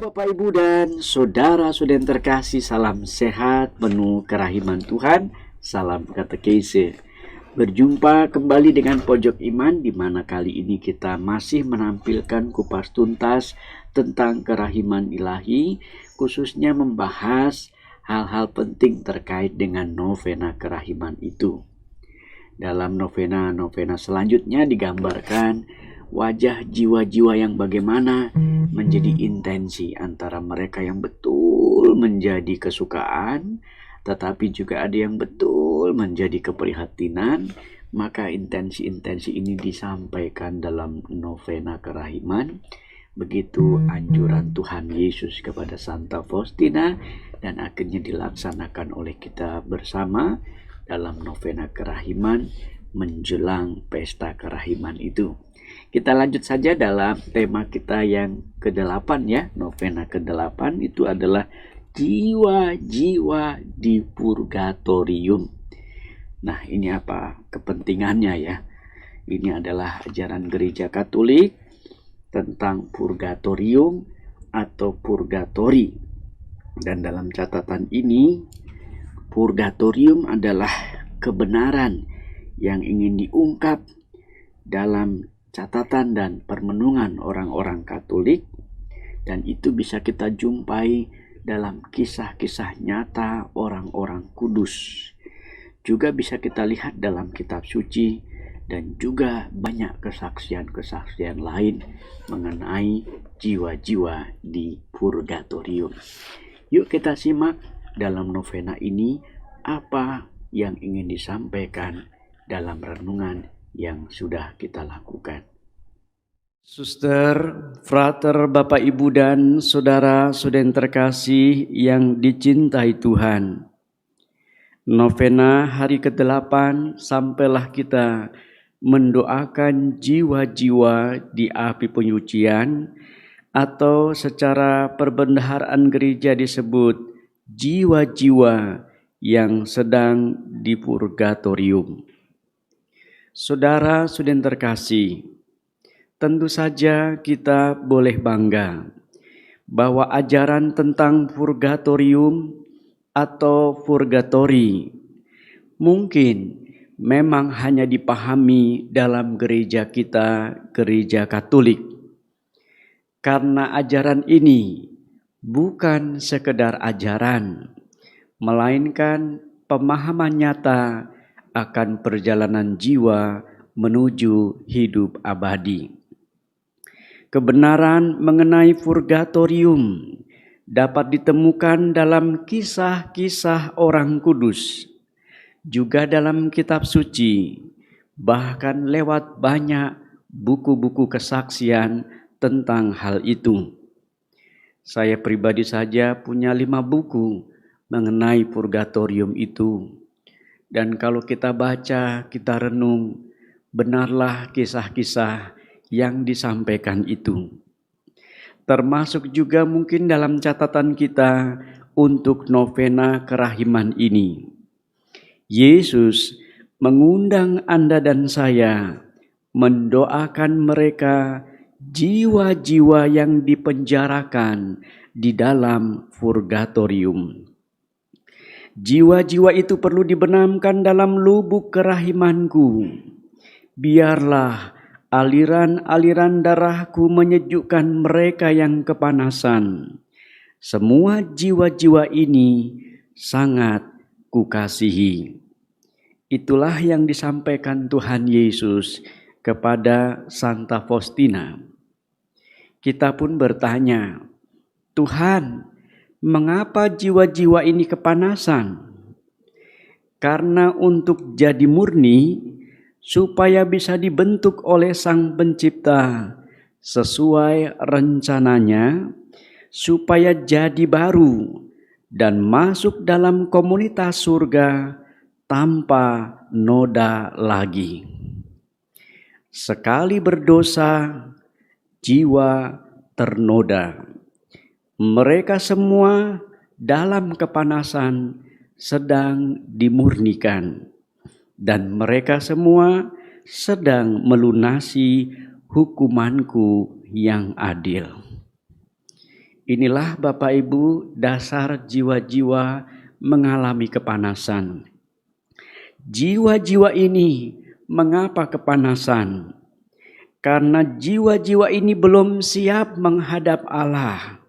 Bapak, Ibu, dan saudara-saudara yang terkasih, salam sehat, penuh kerahiman Tuhan, salam katekese. Berjumpa kembali dengan Pojok Iman, di mana kali ini kita masih menampilkan kupas tuntas tentang kerahiman ilahi, khususnya membahas hal-hal penting terkait dengan novena kerahiman itu. Dalam novena selanjutnya digambarkan wajah jiwa-jiwa yang bagaimana menjadi intensi antara mereka yang betul menjadi kesukaan, tetapi juga ada yang betul menjadi keprihatinan. Maka intensi-intensi ini disampaikan dalam novena kerahiman. Begitu anjuran Tuhan Yesus kepada Santa Faustina, dan akhirnya dilaksanakan oleh kita bersama dalam novena kerahiman menjelang pesta kerahiman itu. Kita lanjut saja dalam tema kita yang ke-8 ya. Novena ke-8 itu adalah jiwa-jiwa di purgatorium. Nah, ini apa kepentingannya ya? Ini adalah ajaran Gereja Katolik tentang purgatorium atau purgatori. Dan dalam catatan ini, purgatorium adalah kebenaran yang ingin diungkap dalam catatan dan permenungan orang-orang Katolik, dan itu bisa kita jumpai dalam kisah-kisah nyata orang-orang kudus. Juga bisa kita lihat dalam kitab suci, dan juga banyak kesaksian-kesaksian lain mengenai jiwa-jiwa di purgatorium. Yuk kita simak dalam novena ini apa yang ingin disampaikan dalam renungan yang sudah kita lakukan. Suster, frater, Bapak, Ibu, dan saudara-saudara yang terkasih yang dicintai Tuhan. Novena hari ke-8 sampailah kita mendoakan jiwa-jiwa di api penyucian, atau secara perbendaharaan gereja disebut jiwa-jiwa yang sedang di purgatorium. Saudara-saudara yang terkasih, tentu saja kita boleh bangga bahwa ajaran tentang purgatorium atau purgatori mungkin memang hanya dipahami dalam gereja kita, gereja Katolik. Karena ajaran ini bukan sekedar ajaran, melainkan pemahaman nyata akan perjalanan jiwa menuju hidup abadi. Kebenaran mengenai purgatorium dapat ditemukan dalam kisah-kisah orang kudus, juga dalam kitab suci, bahkan lewat banyak buku-buku kesaksian tentang hal itu. Saya pribadi saja punya 5 buku mengenai purgatorium itu. Dan kalau kita baca, kita renung, benarlah kisah-kisah yang disampaikan itu. Termasuk juga mungkin dalam catatan kita untuk novena kerahiman ini. Yesus mengundang Anda dan saya mendoakan mereka jiwa-jiwa yang dipenjarakan di dalam purgatorium. Jiwa-jiwa itu perlu dibenamkan dalam lubuk kerahimanku. Biarlah aliran-aliran darahku menyejukkan mereka yang kepanasan. Semua jiwa-jiwa ini sangat kukasihi. Itulah yang disampaikan Tuhan Yesus kepada Santa Faustina. Kita pun bertanya, Tuhan, mengapa jiwa-jiwa ini kepanasan? Karena untuk jadi murni, supaya bisa dibentuk oleh Sang Pencipta sesuai rencananya, supaya jadi baru dan masuk dalam komunitas surga tanpa noda lagi. Sekali berdosa, jiwa ternoda. Mereka semua dalam kepanasan sedang dimurnikan, dan mereka semua sedang melunasi hukumanku yang adil. Inilah Bapak Ibu dasar jiwa-jiwa mengalami kepanasan. Jiwa-jiwa ini mengapa kepanasan? Karena jiwa-jiwa ini belum siap menghadap Allah.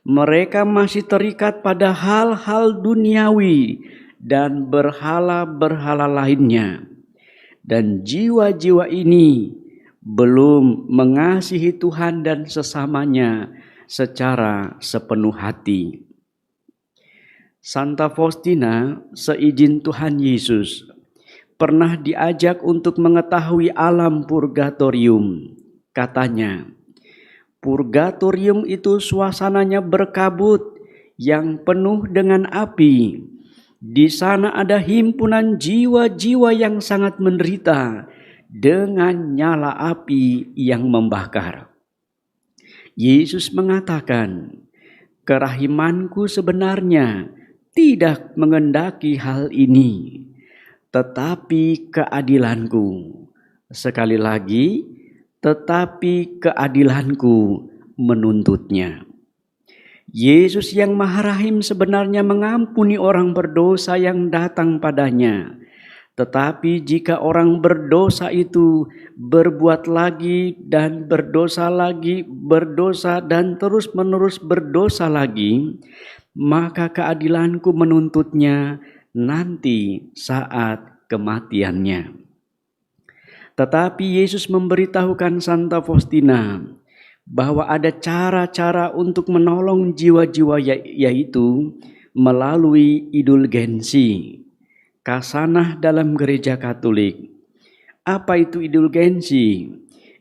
Mereka masih terikat pada hal-hal duniawi dan berhala-berhala lainnya. Dan jiwa-jiwa ini belum mengasihi Tuhan dan sesamanya secara sepenuh hati. Santa Faustina, seizin Tuhan Yesus, pernah diajak untuk mengetahui alam purgatorium. Katanya, purgatorium itu suasananya berkabut yang penuh dengan api. Di sana ada himpunan jiwa-jiwa yang sangat menderita dengan nyala api yang membakar. Yesus mengatakan, kerahimanku sebenarnya tidak mengendaki hal ini, tetapi keadilanku. Sekali lagi, tetapi keadilanku menuntutnya. Yesus yang Maha Rahim sebenarnya mengampuni orang berdosa yang datang padanya. Tetapi jika orang berdosa itu berbuat lagi dan berdosa lagi, berdosa dan terus-menerus berdosa lagi, maka keadilanku menuntutnya nanti saat kematiannya. Tetapi Yesus memberitahukan Santa Faustina bahwa ada cara-cara untuk menolong jiwa-jiwa, yaitu melalui indulgensi, kasanah dalam gereja Katolik. Apa itu indulgensi?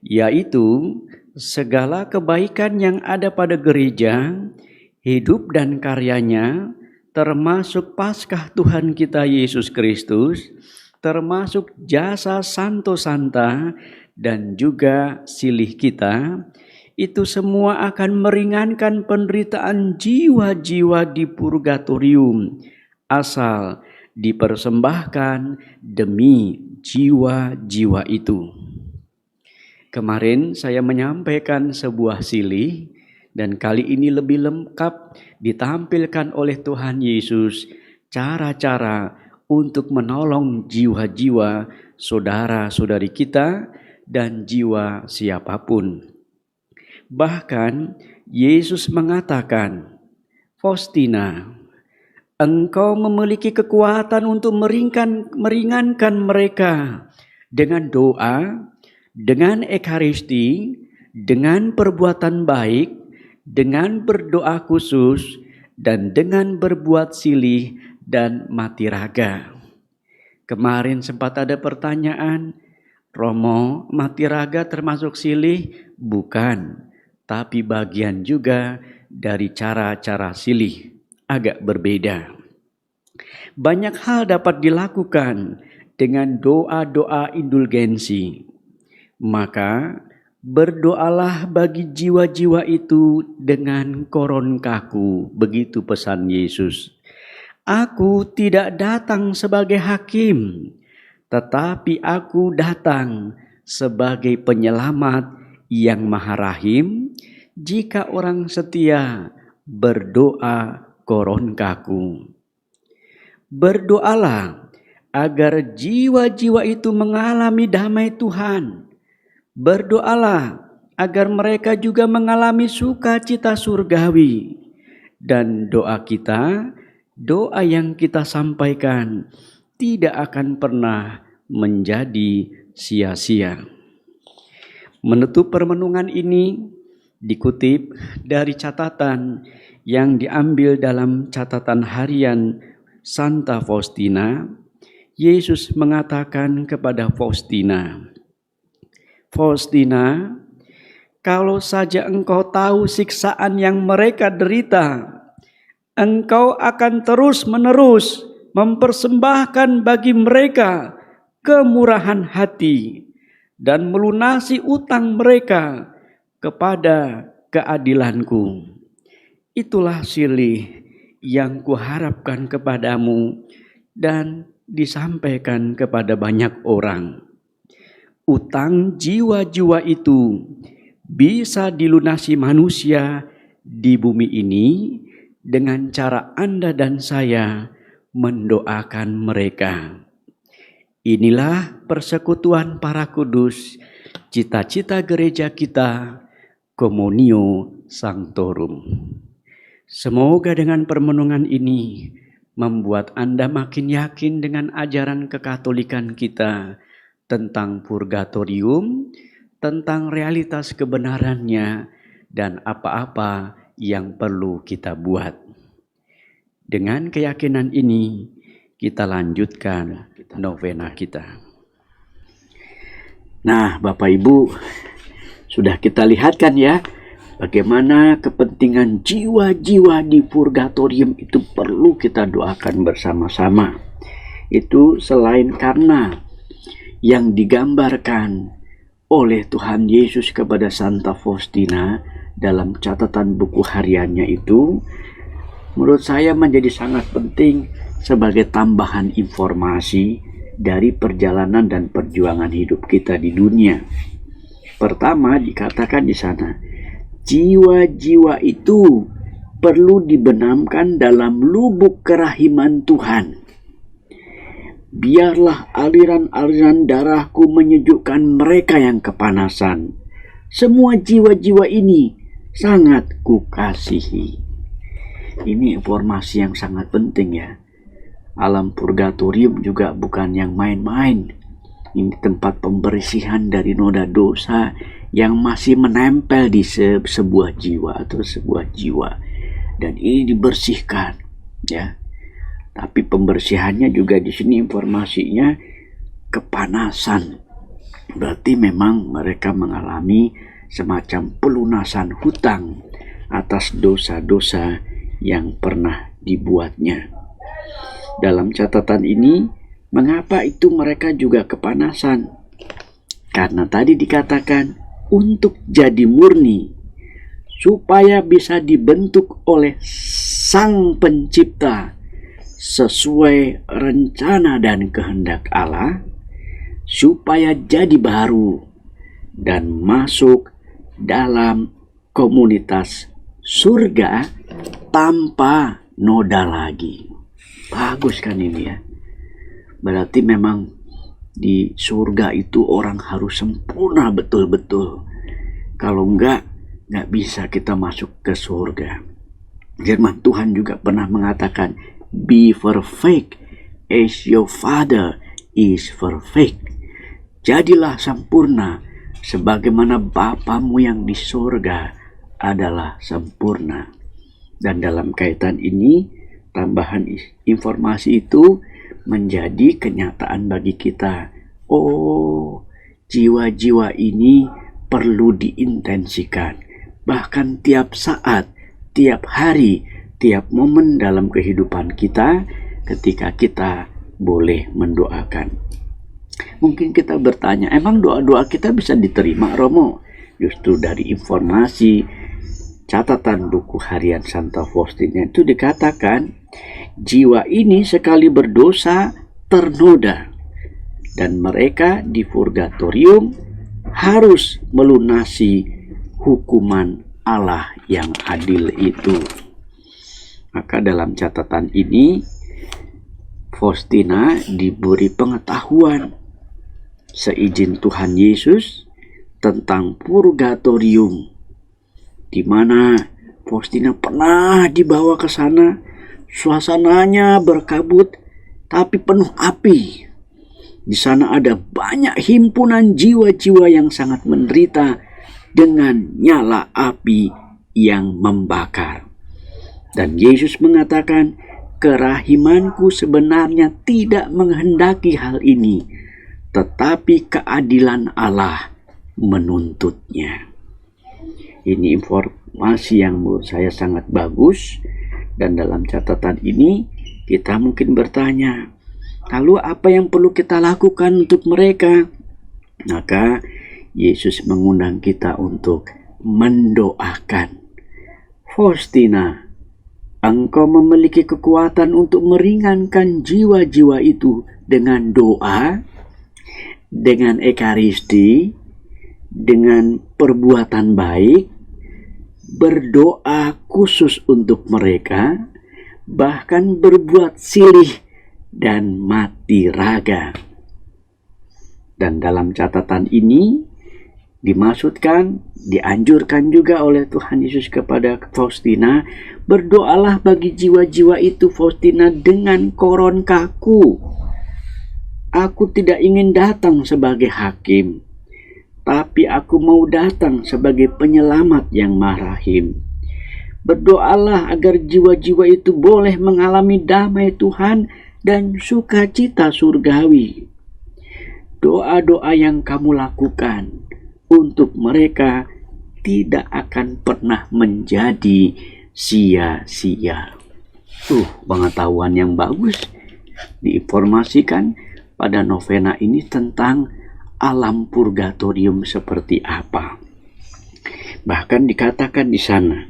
Yaitu segala kebaikan yang ada pada gereja, hidup dan karyanya, termasuk Paskah Tuhan kita Yesus Kristus, termasuk jasa Santo Santa dan juga silih kita, itu semua akan meringankan penderitaan jiwa-jiwa di purgatorium, asal dipersembahkan demi jiwa-jiwa itu. Kemarin saya menyampaikan sebuah silih, dan kali ini lebih lengkap ditampilkan oleh Tuhan Yesus cara-cara untuk menolong jiwa-jiwa saudara-saudari kita dan jiwa siapapun. Bahkan Yesus mengatakan, Faustina, engkau memiliki kekuatan untuk meringankan mereka dengan doa, dengan ekaristi, dengan perbuatan baik, dengan berdoa khusus, dan dengan berbuat silih dan mati raga. Kemarin sempat ada pertanyaan, Romo, mati raga termasuk silih? Bukan, tapi bagian juga dari cara-cara silih, agak berbeda. Banyak hal dapat dilakukan dengan doa-doa indulgensi. Maka berdoalah bagi jiwa-jiwa itu dengan koron kaku, begitu pesan Yesus. Aku tidak datang sebagai hakim, tetapi aku datang sebagai penyelamat yang Maha Rahim. Jika orang setia berdoa koron kaku, berdoalah agar jiwa-jiwa itu mengalami damai Tuhan. Berdoalah agar mereka juga mengalami sukacita surgawi. Dan doa kita, doa yang kita sampaikan tidak akan pernah menjadi sia-sia. Menutup permenungan ini dikutip dari catatan yang diambil dalam catatan harian Santa Faustina. Yesus mengatakan kepada Faustina, Faustina, kalau saja engkau tahu siksaan yang mereka derita, engkau akan terus-menerus mempersembahkan bagi mereka kemurahan hati dan melunasi utang mereka kepada keadilanku. Itulah silih yang kuharapkan kepadamu dan disampaikan kepada banyak orang. Utang jiwa-jiwa itu bisa dilunasi manusia di bumi ini dengan cara Anda dan saya mendoakan mereka. Inilah persekutuan para kudus, cita-cita gereja kita, Communio Sanctorum. Semoga dengan permenungan ini membuat Anda makin yakin dengan ajaran kekatolikan kita tentang purgatorium, tentang realitas kebenarannya, dan apa-apa yang perlu kita buat. Dengan keyakinan ini, kita lanjutkan novena kita. Nah, Bapak Ibu, sudah kita lihatkan ya, bagaimana kepentingan jiwa-jiwa di purgatorium itu perlu kita doakan bersama-sama. Itu selain karena yang digambarkan oleh Tuhan Yesus kepada Santa Faustina dalam catatan buku hariannya itu, menurut saya menjadi sangat penting sebagai tambahan informasi dari perjalanan dan perjuangan hidup kita di dunia. Pertama, dikatakan di sana, jiwa-jiwa itu perlu dibenamkan dalam lubuk kerahiman Tuhan. Biarlah aliran-aliran darahku menyejukkan mereka yang kepanasan. Semua jiwa-jiwa ini sangat kukasihi. Ini informasi yang sangat penting ya. Alam purgatorium juga bukan yang main-main. Ini tempat pembersihan dari noda dosa yang masih menempel di sebuah jiwa atau sebuah jiwa. Dan ini dibersihkan ya. Tapi pembersihannya juga di sini informasinya kepanasan. Berarti memang mereka mengalami semacam pelunasan hutang atas dosa-dosa yang pernah dibuatnya. Dalam catatan ini, mengapa itu mereka juga kepanasan? Karena tadi dikatakan untuk jadi murni, supaya bisa dibentuk oleh Sang Pencipta sesuai rencana dan kehendak Allah, supaya jadi baru dan masuk dalam komunitas surga tanpa noda lagi. Bagus kan ini ya. Berarti memang di surga itu orang harus sempurna betul-betul. Kalau enggak bisa kita masuk ke surga. Firman Tuhan juga pernah mengatakan, be perfect as your Father is perfect. Jadilah sempurna sebagaimana Bapamu yang di surga adalah sempurna. Dan dalam kaitan ini, tambahan informasi itu menjadi kenyataan bagi kita. Oh, jiwa-jiwa ini perlu diintensikan. Bahkan tiap saat, tiap hari, tiap momen dalam kehidupan kita ketika kita boleh mendoakan. Mungkin kita bertanya, emang doa-doa kita bisa diterima, Romo? Justru dari informasi catatan buku harian Santa Faustina itu dikatakan, jiwa ini sekali berdosa ternoda, dan mereka di purgatorium harus melunasi hukuman Allah yang adil itu. Maka dalam catatan ini, Faustina diberi pengetahuan seizin Tuhan Yesus tentang purgatorium, di mana Faustina pernah dibawa ke sana. Suasananya berkabut tapi penuh api. Di sana ada banyak himpunan jiwa-jiwa yang sangat menderita dengan nyala api yang membakar. Dan Yesus mengatakan, kerahimanku sebenarnya tidak menghendaki hal ini, tetapi keadilan Allah menuntutnya. Ini informasi yang menurut saya sangat bagus. Dan dalam catatan ini kita mungkin bertanya, lalu apa yang perlu kita lakukan untuk mereka? Maka Yesus mengundang kita untuk mendoakan. Faustina, engkau memiliki kekuatan untuk meringankan jiwa-jiwa itu dengan doa, dengan ekaristi, dengan perbuatan baik, berdoa khusus untuk mereka, bahkan berbuat silih dan mati raga. Dan dalam catatan ini dianjurkan juga oleh Tuhan Yesus kepada Faustina, berdoalah bagi jiwa-jiwa itu, Faustina, dengan koron kaku. Aku tidak ingin datang sebagai hakim, tapi aku mau datang sebagai penyelamat yang Maha-Rahim. Berdoalah agar jiwa-jiwa itu boleh mengalami damai Tuhan dan sukacita surgawi. Doa-doa yang kamu lakukan untuk mereka tidak akan pernah menjadi sia-sia. Pengetahuan yang bagus diinformasikan pada novena ini tentang alam purgatorium seperti apa. Bahkan dikatakan di sana,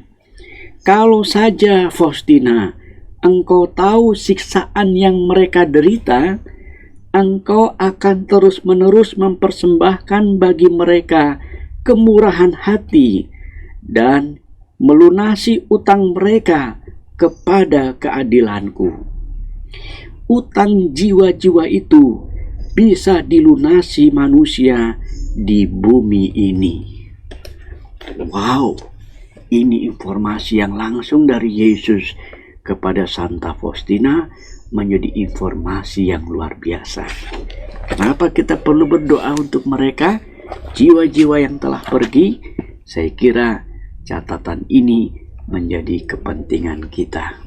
kalau saja Faustina, engkau tahu siksaan yang mereka derita, engkau akan terus-menerus mempersembahkan bagi mereka kemurahan hati dan melunasi utang mereka kepada keadilanku. Utang jiwa-jiwa itu bisa dilunasi manusia di bumi ini. Wow, ini informasi yang langsung dari Yesus kepada Santa Faustina, menjadi informasi yang luar biasa. Kenapa kita perlu berdoa untuk mereka, jiwa-jiwa yang telah pergi? Saya kira catatan ini menjadi kepentingan kita.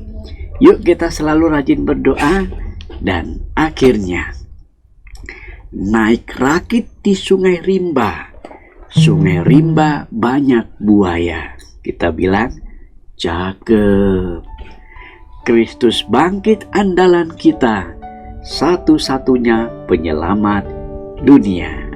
Yuk kita selalu rajin berdoa. Dan akhirnya, naik rakit di Sungai Rimba. Sungai Rimba banyak buaya. Kita bilang, cakep. Kristus bangkit andalan kita, satu-satunya penyelamat dunia.